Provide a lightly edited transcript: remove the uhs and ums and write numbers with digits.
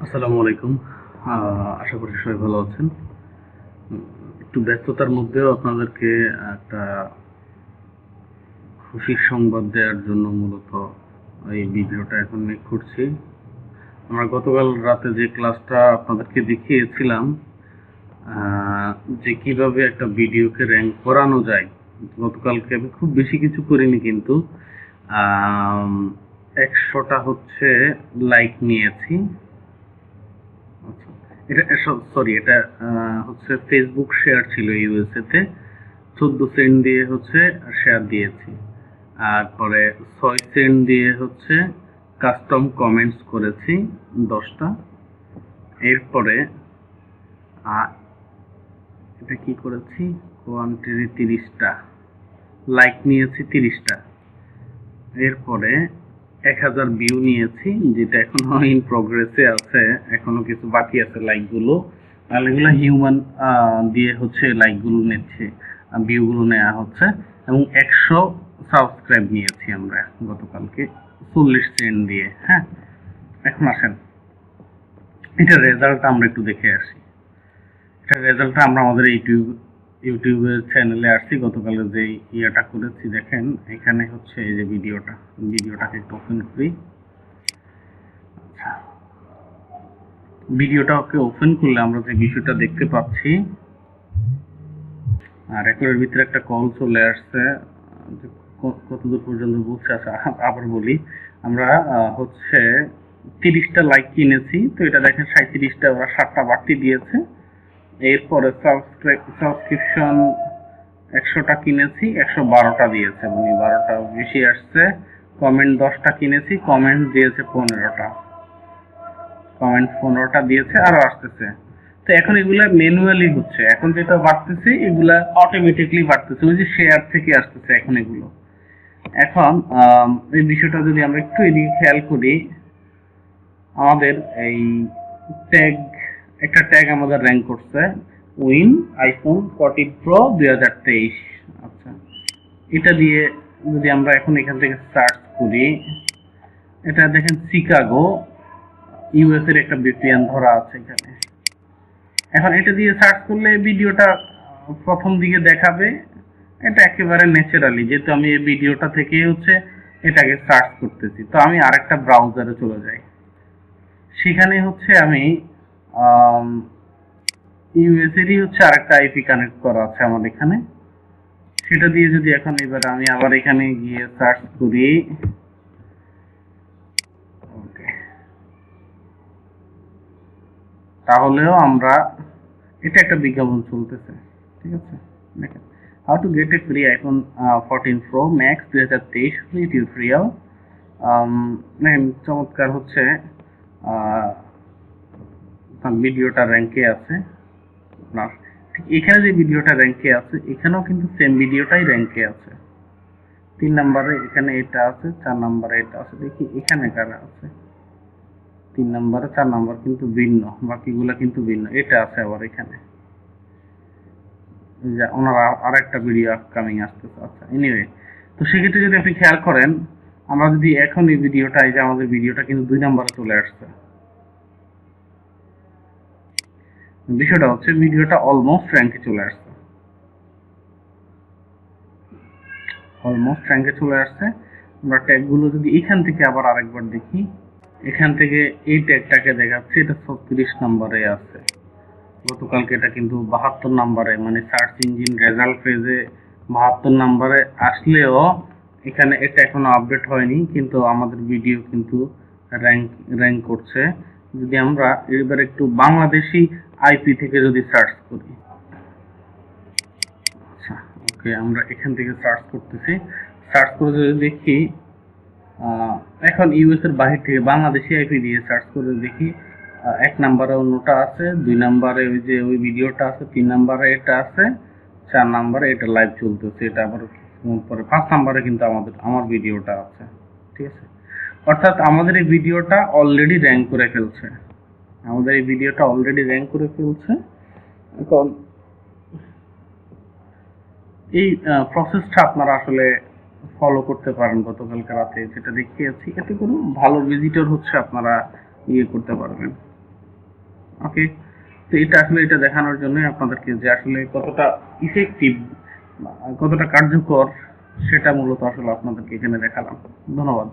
আসসালামু আলাইকুম। আশা করি সবাই ভালো আছেন। একটু ব্যস্ততার মধ্যেও আপনাদেরকে একটা খুশির সংবাদ দেওয়ার জন্য মূলত এই ভিডিওটা এখন মেক করছি। আমরা গতকাল রাতে যে ক্লাসটা আপনাদেরকে দেখিয়েছিলাম, যে কিভাবে একটা ভিডিওকে র্যাঙ্ক করানো যায়। গতকালকে আমি খুব বেশি কিছু করিনি, কিন্তু 100টা হচ্ছে লাইক নিয়েছি। এটা সরি, এটা হচ্ছে ফেসবুক শেয়ার ছিল ইউএসএ তে। 14 সেন্ট দিয়ে হচ্ছে শেয়ার দিয়েছি। আর পরে 6 সেন্ট দিয়ে হচ্ছে কাস্টম কমেন্টস করেছি 10টা। এরপরে এটা কি করেছি, কোয়ান্টিটি 30টা, লাইক নিয়েছি 30টা। এরপরে 1000 ভিউ নিয়েছি, যেটা এখনো ইন প্রোগ্রেসে আছে, এখনো কিছু বাকি আছে লাইকগুলো। আর এগুলো হিউম্যান দিয়ে হচ্ছে লাইকগুলো নিচ্ছে, ভিউগুলো নেওয়া হচ্ছে। এবং 100 সাবস্ক্রাইব নিয়েছি আমরা গতকালকে 40 সেন্ট দিয়ে। হ্যাঁ, এখন আসেন এটা রেজাল্ট আমরা একটু দেখে আসি। এটা রেজাল্টটা আমরা আমাদের ইউটিউবের চ্যানেলে আসছি, গতকালে যে ইয়েটা করেছি দেখেন। এখানে হচ্ছে এই যে ভিডিওটাকে একটু ওপেন করি। আচ্ছা, ভিডিওটাকে ওপেন করলে আমরা যে বিষয়টা দেখতে পাচ্ছি, আর রেকর্ডের ভিতরে একটা কল চলে আসছে, কতদূর পর্যন্ত বলছে। আচ্ছা, আবার বলি, আমরা হচ্ছে 30টা লাইক কিনেছি, তো এটা দেখেন 37টা, ওরা 7টা বাড়তি দিয়েছে। এরপরে সাবস্ক্রিপশন 100টা কিনেছি, 112টা দিয়েছে, মানে 12টা বেশি আসছে। কমেন্ট 10টা কিনেছি, কমেন্ট দিয়েছে 15টা, কমেন্ট 15টা দিয়েছে, আরো আসতেছে। তো এখন এগুলা ম্যানুয়ালি হচ্ছে, এখন যেটা বাড়তেছে এগুলা অটোমেটিকলি বাড়তেছে, ওই যে শেয়ার থেকে আসতেছে এখন এগুলো। এখন এই বিষয়টা যদি আমরা একটু এদিকে খেয়াল করি, আমাদের এই ট্যাগ, একটা ট্যাগ আমাদের র্যাঙ্ক করছে, উইন আইফোন 14 প্রো 2023। আচ্ছা, এটা দিয়ে যদি আমরা এখন এখান থেকে সার্চ করি, এটা দেখেন শিকাগো ইউএস এর একটা ভিপিএন ধরা আছে এখানে। এখন এটা দিয়ে সার্চ করলে ভিডিওটা প্রথম দিকে দেখাবে। এটা একেবারে ন্যাচারালি, যেহেতু আমি এই ভিডিওটা থেকে হচ্ছে এটাকে সার্চ করতেছি। তো আমি আরেকটা ব্রাউজারে চলে যাই, সেখানে হচ্ছে আমি ইউএস এরই হচ্ছে আরেকটা আইপি কানেক্ট করা আছে আমার এখানে। সেটা দিয়ে যদি এখন এবার আমি আবার এখানে গিয়ে সার্চ করি, তাহলেও আমরা, এটা একটা বিজ্ঞাপন চলতেছে, ঠিক আছে। দেখেন, how to get A free iPhone 14 pro max 2023 free tutorial. দেখেন, চমৎকার হচ্ছে ভিডিওটা র্যাঙ্কে আছে। আপনার ঠিক এখানে যে ভিডিওটা র্যাঙ্কে আছে, এখানেও কিন্তু সেম ভিডিওটাই র্যাঙ্কে আছে। 3 নম্বরে এখানে এটা আছে, 4 নম্বরে এটা আছে। দেখি এখানে কারা আছে। 3 নম্বরে 4 নম্বর কিন্তু ভিন্ন, বাকিগুলা কিন্তু ভিন্ন। এটা আছে আবার এখানে, যে ওনারা আরেকটা ভিডিও আপকামিং আসতেছে। আচ্ছা, এনিওয়ে, তো সেক্ষেত্রে যদি আপনি খেয়াল করেন, আমরা যদি এখন এই ভিডিওটা, এই যে আমাদের ভিডিওটা কিন্তু 2 নম্বরে চলে আসছে। বিষয়টা হচ্ছে ভিডিওটা অলমোস্ট র্যাঙ্কে চলে আসছে, অলমোস্ট র্যাঙ্কে চলে আসছে। আমরা ট্যাগগুলো যদি এখান থেকে আবার আরেকবার দেখি, এখান থেকে এই ট্যাগটাকে দেখাচ্ছে, এটা 36 নম্বরে আছে। গতকালকে এটা কিন্তু 72 নম্বরে, মানে সার্চ ইঞ্জিন রেজাল্ট পেজে 72 নম্বরে আসলেও এখানে এটা এখনো আপডেট হয়নি, কিন্তু আমাদের ভিডিও কিন্তু র্যাঙ্ক করছে। যদি আমরা এবার একটু বাংলাদেশি আইপি থেকে যদি সার্চ করি, আচ্ছা ওকে, আমরা এখান থেকে সার্চ করতেছি। সার্চ করে যদি দেখি, এখন ইউএস এর বাহির থেকে বাংলাদেশি আইপি দিয়ে সার্চ করে দেখি, 1 নম্বরে অন্যটা আছে, 2 নম্বরে ওই যে ওই ভিডিওটা আছে, 3 নম্বরে এটা আছে, 4 নম্বরে এটা লাইভ চলতেছে, এটা আবার পরে 5 নম্বরে কিন্তু আমার ভিডিওটা আছে, ঠিক আছে। অর্থাৎ আমাদের এই ভিডিওটা অলরেডি র্যাঙ্ক করে ফেলছে, আমাদের এই ভিডিওটা অলরেডি র্যাঙ্ক করে ফেলছে। এখন এই প্রসেসটা আপনারা আসলে ফলো করতে পারেন। গতকালকে রাতে যেটা দেখিয়েছি, এতে কোনো ভালো ভিজিটর হচ্ছে আপনারা ইয়ে করতে পারবেন। ওকে, তো এটা আসলে এটা দেখানোর জন্যই আপনাদেরকে যে আসলে কতটা ইফেক্টিভ, কতটা কার্যকর সেটা মূলত আসলে আপনাদেরকে এখানে দেখালাম। ধন্যবাদ।